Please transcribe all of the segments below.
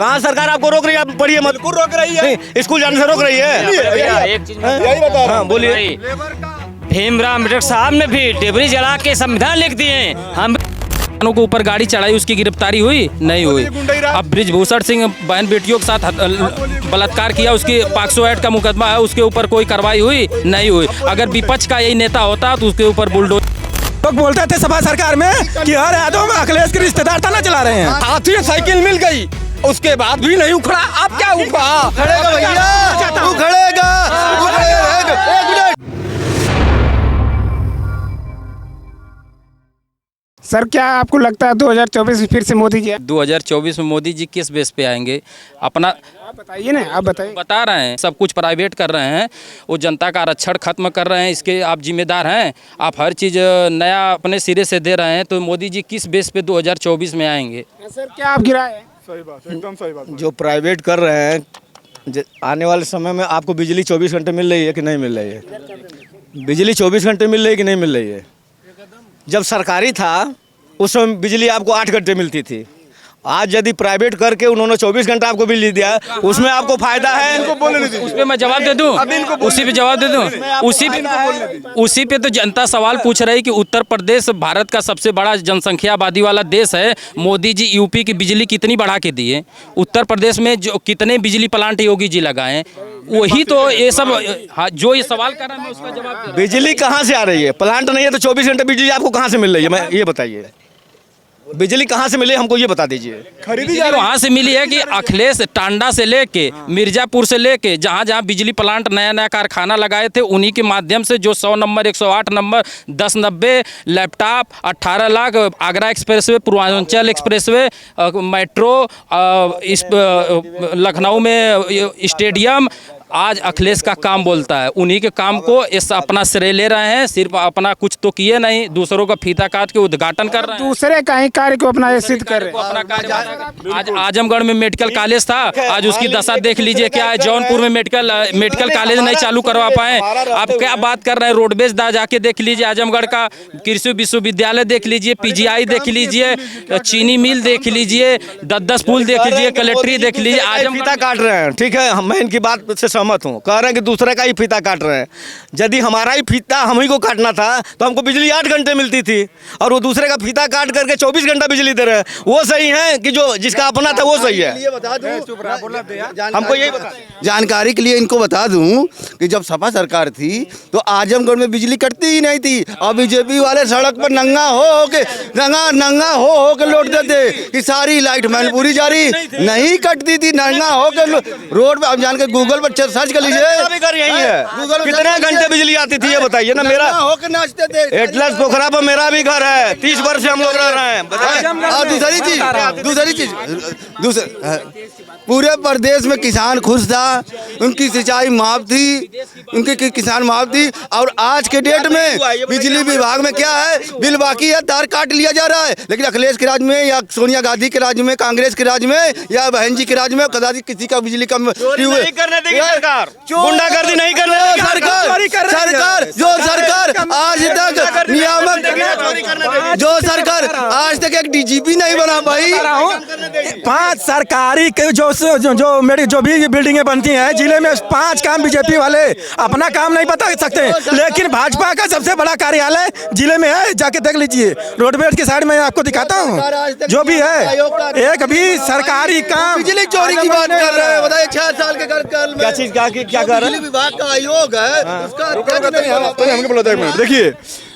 कहाँ सरकार आपको रोक रही है? आप पढ़िए मत। रोक रही है, स्कूल जाने से रोक रही है। एक चीज यही बता रहा हूँ। बोलिए। भीमराव अम्बेडकर साहब ने भी डिबरी जला के संविधान लिख दिए। हम को ऊपर गाड़ी चढ़ाई, उसकी गिरफ्तारी हुई नहीं हुई। अब ब्रिजभूषण सिंह बहन बेटियों के साथ बलात्कार किया, उसकी पॉक्सो एक्ट का मुकदमा है, उसके ऊपर कोई कार्रवाई हुई नहीं हुई। अगर विपक्ष का यही नेता होता तो उसके ऊपर बुलडोजर। लोग बोलते थे सपा सरकार में कि हर यादों में अखिलेश के रिश्तेदार ताना चला रहे हैं। हाथी साइकिल मिल गई, उसके बाद भी नहीं उखड़ा। अब क्या उखड़ा? खड़ेगा भैया, तू खड़ेगा। सर क्या आपको लगता है 2024 में फिर से मोदी जी? 2024 में मोदी जी किस बेस पे आएंगे? अपना आप बताइए ना, आप बताइए। बता रहे हैं सब कुछ प्राइवेट कर रहे हैं, वो जनता का आरक्षण खत्म कर रहे हैं, इसके आप जिम्मेदार हैं। आप हर चीज़ नया अपने सिरे से दे रहे हैं, तो मोदी जी किस बेस पे 2024 में आएंगे? सर क्या आपकी राय है? सही बात, एकदम सही बात। जो प्राइवेट कर रहे हैं, आने वाले समय में आपको बिजली 24 घंटे मिल रही है कि नहीं मिल रही है? बिजली 24 घंटे मिल रही है कि नहीं मिल रही है? जब सरकारी था उस समय बिजली आपको 8 घंटे मिलती थी। आज यदि प्राइवेट करके उन्होंने 24 घंटा आपको बिजली दिया, उसमें आपको फायदा है। उस पे मैं जवाब दे दूं, उसी पे जवाब दे दूं, उसी पे तो जनता सवाल पूछ रही कि उत्तर प्रदेश भारत का सबसे बड़ा जनसंख्या आबादी वाला देश है। मोदी जी यूपी की बिजली कितनी बढ़ा के दिए? उत्तर प्रदेश में जो कितने बिजली प्लांट योगी जी लगाए, वही तो ये सब। हाँ, जो ये सवाल कर रहा है मैं उसका जवाब। बिजली कहाँ से आ रही है? प्लांट नहीं है तो 24 घंटे बिजली आपको कहाँ से मिल रही है? मैं ये बताइए, बिजली कहाँ से मिली हमको ये बता दीजिए। खरीदी वहाँ से मिली है कि अखिलेश टांडा से लेके मिर्जापुर से लेके जहाँ जहाँ बिजली प्लांट नया नया कारखाना लगाए थे, उन्हीं के माध्यम से जो 100 number 108 number 1090 laptop 18 lakh Agra expressway, Purvanchal expressway, metro, Lucknow में स्टेडियम, आज अखिलेश का काम बोलता है। उन्हीं के काम को इस अपना श्रेय ले रहे हैं। सिर्फ अपना कुछ तो किए नहीं, दूसरों का फीता काट के उद्घाटन कर रहे हैं। दूसरे का ही कार्य को अपना सिद्ध कर रहे हैं। अपना कार्य आज आजमगढ़ में मेडिकल कॉलेज था, आज उसकी दशा देख लीजिए क्या है। जौनपुर में मेडिकल कॉलेज नहीं चालू करवा पाए। आप क्या बात कर रहे हैं? रोडवेज जाके देख लीजिए, आजमगढ़ का कृषि विश्वविद्यालय देख लीजिए, पीजीआई देख लीजिए, चीनी मिल देख लीजिए, 10 पुल देख लीजिए, कलेक्ट्री देख लीजिए। आजमगढ़ काट रहे हैं, ठीक है, मैं इनकी बात से सहमत हूँ। कह रहे हैं कि दूसरे का ही फीता काट रहे हैं। यदि हमारा ही फीता हम ही को काटना था तो हमको बिजली 8 घंटे मिलती थी, और वो दूसरे का फीता काट करके 24 घंटा बिजली दे रहे हैं। वो सही है कि जो जिसका अपना था वो सही है? हमको यही बता, जानकारी के लिए इनको बता दूं कि जब सपा सरकार थी तो आजमगढ़ में बिजली कटती ही नहीं थी, और बीजेपी वाले सड़क पर नंगा हो के लौटते थे कि सारी लाइट मैनपुरी जारी नहीं कटती थी। नंगा हो के रोड पे आप जान के गूगल पर सर्च कर लीजिए। यही है। कितने घंटे बिजली आती थी ये बताइए ना। मेरा होकर नाचते थे। एटलस पोखरा पर मेरा भी घर है, 30 वर्ष से हम लोग रह रहे हैं। और दूसरी चीज पूरे प्रदेश में किसान खुश था, उनकी सिंचाई माफ थी, उनकी किसान माफ थी। और आज के डेट में बिजली विभाग में क्या है, बिल बाकी है, तार काट लिया जा रहा है। लेकिन अखिलेश के राज में या सोनिया गांधी के राज में, कांग्रेस के राज में या बहन जी के राज में कदापि किसी का बिजली कम नहीं करने देगी सरकार, गुंडागर्दी नहीं करने देगी सरकार आज तक नियामक, जो सरकार आज तक एक डीजीपी नहीं बना पाई। 5 सरकारी जो भी बिल्डिंगें बनती हैं जिले में, 5 काम बीजेपी वाले अपना काम नहीं बता सकते, लेकिन भाजपा का सबसे बड़ा कार्यालय जिले में है। जाके देख लीजिए, रोडवेज के साइड में आपको दिखाता हूँ। जो भी है, एक भी सरकारी काम। बिजली चोरी की बात कर रहे हैं, बताइए 6 साल के कार्यकाल में क्या चीज क्या कर रहे हैं? विभाग का आयोग है उसका। देखिए,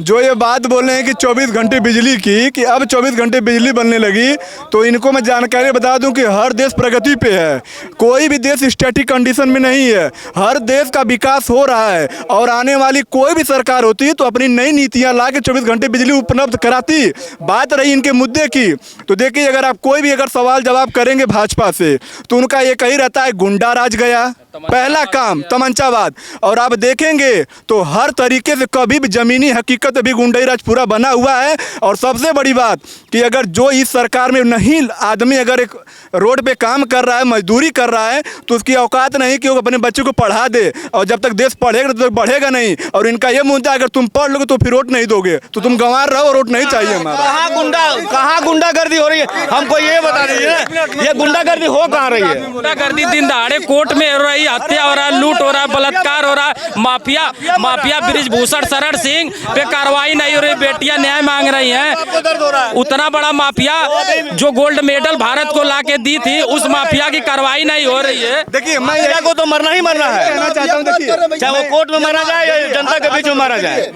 जो ये बात बोल रहे हैं कि 24 घंटे बिजली की, कि अब 24 घंटे बिजली बनने लगी, तो इनको मैं जानकारी बता दूं कि हर देश प्रगति पे है। कोई भी देश स्टैटिक कंडीशन में नहीं है, हर देश का विकास हो रहा है। और आने वाली कोई भी सरकार होती तो अपनी नई नीतियां ला के 24 घंटे बिजली उपलब्ध कराती। बात रही इनके मुद्दे की, तो देखिए, अगर आप कोई भी अगर सवाल जवाब करेंगे भाजपा से तो उनका ये कही रहता है गुंडा राज गया, पहला काम तमंचावाद। और आप देखेंगे तो हर तरीके से कभी भी जमीनी हकीकत वक्त भी गुंडाई राज पूरा बना हुआ है। और सबसे बड़ी बात कि अगर जो इस सरकार में नहीं आदमी अगर एक रोड पे काम कर रहा है, मजदूरी कर रहा है, तो उसकी औकात नहीं कि वो अपने बच्चों को पढ़ा दे। और जब तक देश पढ़ेगा तब तक बढ़ेगा नहीं। और इनका ये मुद्दा अगर तुम पढ़ लोगे तो फिर वोट नहीं दोगे, तो तुम गंवार रहो, वोट नहीं चाहिए हमारा। कहाँ गुंडागर्दी हो रही है, हमको ये बता दीजिए, ये गुंडागर्दी हो कहाँ रही है? गुंडागर्दी दिन दहाड़े कोर्ट में हो रही, हत्या हो रहा है, लूट हो रहा है, बलात्कार हो रहा है, माफिया बृजभूषण शरण सिंह पे कार्रवाई नहीं हो रही, बेटियां न्याय मांग रही हैं। उतना बड़ा माफिया जो गोल्ड मेडल भारत को लाके दी थी, उस माफिया की कार्रवाई नहीं हो रही है। देखिए माफिया को तो मरना ही मरना है, चाहे वो कोर्ट में मारा जाए या जनता के बीच में मारा जाए,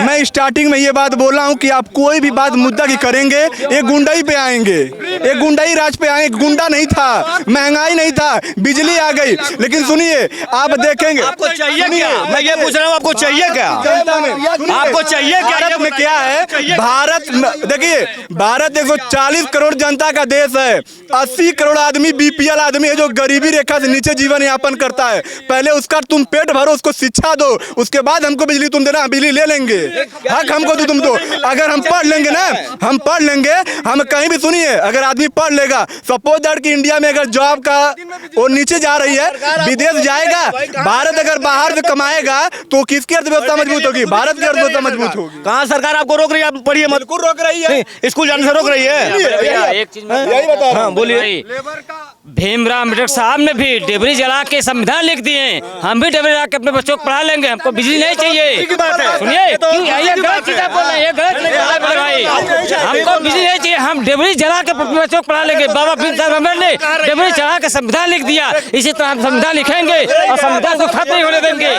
मैं स्टार्टिंग में ये बात बोल रहा हूँ कि आप कोई भी बात मुद्दा की करेंगे, ये गुंडाई पे आएंगे, ये गुंडाई राज पे आएंगे। गुंडा नहीं था, महंगाई नहीं था, बिजली आ गई। लेकिन सुनिए, आप देखेंगे, आपको चाहिए क्या? मैं ये पूछ रहा हूँ, आपको चाहिए क्या? आपको चाहिए क्या? भारत में क्या है? भारत देखिए, भारत 140 करोड़ जनता का देश है। 80 करोड़ आदमी बीपीएल आदमी है जो गरीबी रेखा से नीचे जीवन यापन करता है। पहले उसका तुम पेट भरो, उसको शिक्षा दो, उसके बाद हमको बिजली तुम देना, बिजली ले लेंगे। हक हमको तो तुम दो। अगर हम पढ़ लेंगे ना, हम पढ़ लेंगे, हम कहीं भी सुनिए, अगर आदमी पढ़ लेगा, सपोज दैट कि इंडिया में अगर जॉब का वो नीचे जा रही है, विदेश जाएगा, भारत अगर बाहर से कमाएगा तो किसकी अर्थव्यवस्था मजबूत होगी? भारत की अर्थव्यवस्था मजबूत होगी। कहाँ सरकार आपको रोक रही है? आप पढ़िए मत, रोक रही है, स्कूल जाने से रोक रही है। एक चीज यही बता रहा हूं। बोलिए। भीमराव अम्बेडकर साहब ने भी डिबरी जला के संविधान लिख दिए। हम भी डिबरी जला के अपने बच्चों को पढ़ा लेंगे, हमको बिजली नहीं चाहिए। सुनिए, ये गलत चीज बोल रहे हैं, ये गलत लगाई। हमको बिजली नहीं चाहिए, हम डिबरी जला के अपने बच्चों को पढ़ा लेंगे। बाबा भीमराव अम्बेडकर ने डिबरी जला के संविधान लिख दिया, इसी तरह हम संविधान लिखेंगे और संविधान को खत्म नहीं होने देंगे।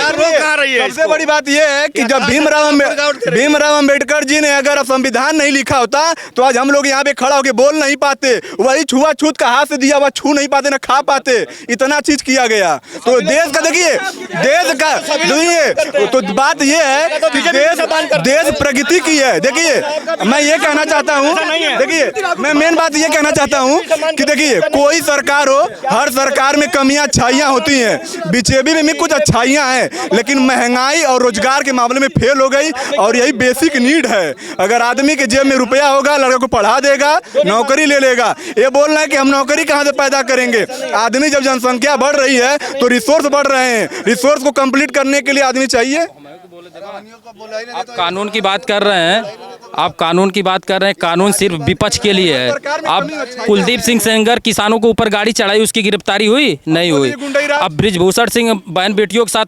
सबसे बड़ी बात यह है कि जब भीमराव अम्बेडकर जी ने अगर संविधान नहीं लिखा होता तो आज हम लोग यहाँ पे खड़ा होकर बोल नहीं पाते। वही छुआछूत का हाथ से दिया हुआ छू नहीं पाते, ना खा पाते, इतना चीज किया गया। तो देश का देखिए, देश का सुनिए, तो बात यह है कि देश प्रगति की है। देखिए, मैं ये कहना चाहता हूँ, देखिए, मैं मेन बात ये कहना चाहता हूँ कि देखिए, कोई सरकार हो, हर सरकार में कमियां अच्छाइयां होती हैं। बीजेपी में भी कुछ अच्छाइयां हैं, लेकिन महंगाई और रोजगार के मामले में फेल हो गई। और यही बेसिक नीड है। अगर आदमी के जेब में रुपया होगा, लड़के को पढ़ा देगा, नौकरी ले लेगा। ये बोलना है कि हम नौकरी कहाँ से पैदा करेंगे? आदमी जब जनसंख्या बढ़ रही है तो रिसोर्स बढ़ रहे हैं, रिसोर्स को कंप्लीट करने के लिए आदमी चाहिए। आप कानून की बात कर रहे हैं, आप कानून की बात कर रहे हैं, कानून सिर्फ विपक्ष के लिए है। अब कुलदीप सिंह सेंगर किसानों को ऊपर गाड़ी चढ़ाई, उसकी गिरफ्तारी हुई नहीं हुई। अब बृजभूषण सिंह बहन बेटियों के साथ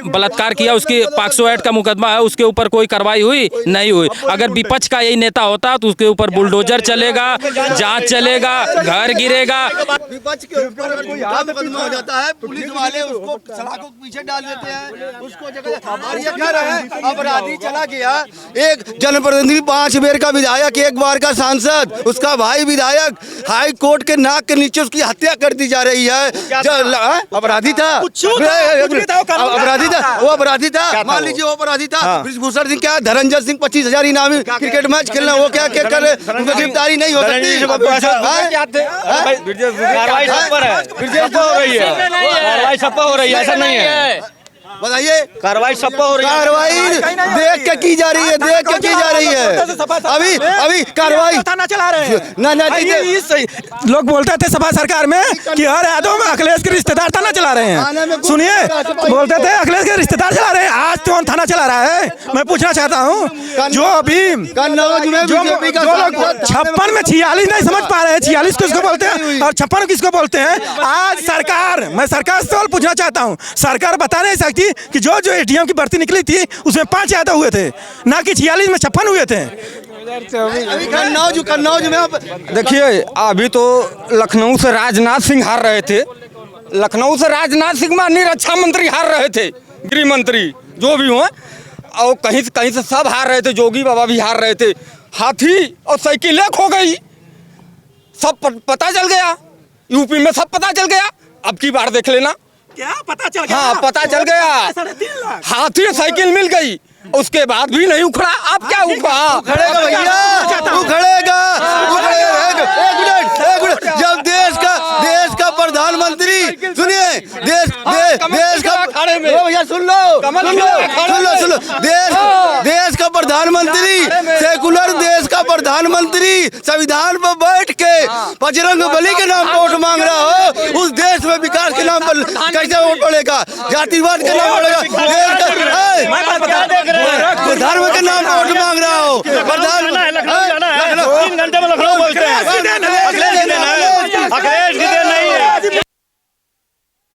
बलात्कार किया, उसकी पॉक्सो एक्ट का मुकदमा है, उसके ऊपर कोई कार्रवाई हुई नहीं हुई। अगर विपक्ष का यही नेता होता तो उसके ऊपर बुलडोजर चलेगा, जांच चलेगा, घर गिरेगा। विपक्ष के ऊपर कोई मुकदमा हो जाता है, पुलिस वाले उसको सलाखों के पीछे डाल देते हैं, उसको जगह। और ये घर है, अपराधी चला गया, एक जनप्रतिनिधि 5 बार का विधायक, 1 बार का सांसद, उसका भाई विधायक, हाई कोर्ट के नाक के नीचे उसकी हत्या कर दी जा रही है। अपराधी था, अपराधी था, वो अपराधी था, मान लीजिए वो अपराधी था। बृजभूषण सिंह क्या, धनंजय सिंह 25,000 इनामी क्रिकेट मैच खेलना, वो क्या कर उनको गिरफ्तारी नहीं हो सकती? कार्रवाई सब पर है, कार्रवाई सब पर हो रही है, ऐसा नहीं है। बताइए, कार्रवाई सब पर हो रही है। कार्रवाई देख के की जा रही है, देख के की जा रही है। अभी कार्रवाई थाना चला रहे हैं ना लोग बोलते थे सपा सरकार में कि हर यादव में अखिलेश के रिश्तेदार थाना चला रहे हैं। सुनिए, बोलते थे अखिलेश के रिश्तेदार चला रहे हैं, आज तो थाना चला रहा है। मैं पूछना चाहता हूँ, जो अभी जो लोग 56 में 46 नहीं समझ पा रहे हैं, 46 किसको बोलते हैं और 56 किसको बोलते हैं। आज सरकार, मैं सरकार से सवाल पूछना चाहता हूँ, सरकार बता नहीं सकती कि जो एटीएम की भर्ती निकली थी उसमें 5 यादव हुए थे, ना कि 46 में 56 हुए थे। कन्नौज में देखिए, अभी तो लखनऊ से राजनाथ सिंह हार रहे थे, लखनऊ से राजनाथ सिंह माननीय रक्षा मंत्री हार रहे थे, गृह मंत्री जो भी हुए, और कहीं से सब हार रहे थे, जोगी बाबा भी हार रहे थे। हाथी और साइकिलें खो गई, सब पता चल गया, यूपी में सब पता चल गया। अब की बार देख लेना, क्या पता चल गया? हाँ, पता चल गया, हाथी और साइकिल मिल गई, उसके बाद भी नहीं उखड़ा। अब क्या उखड़ा? खड़ेगा भैया, उखड़ेगा। एक मिनट, जब देश का प्रधानमंत्री, सुनिए, देश देश का अखाड़े में। ओ भैया सुन लो कमल सुन के लो अखाड़े सुन लो में। सुन लो देश का प्रधानमंत्री सेकुलर देश का प्रधानमंत्री संविधान पर बैठ के बजरंग बली के नाम पर वोट मांग रहा हो, उस देश में विकास के नाम पर कैसे वोट पड़ेगा? जातिवाद के नाम पड़ेगा? धर्म के नाम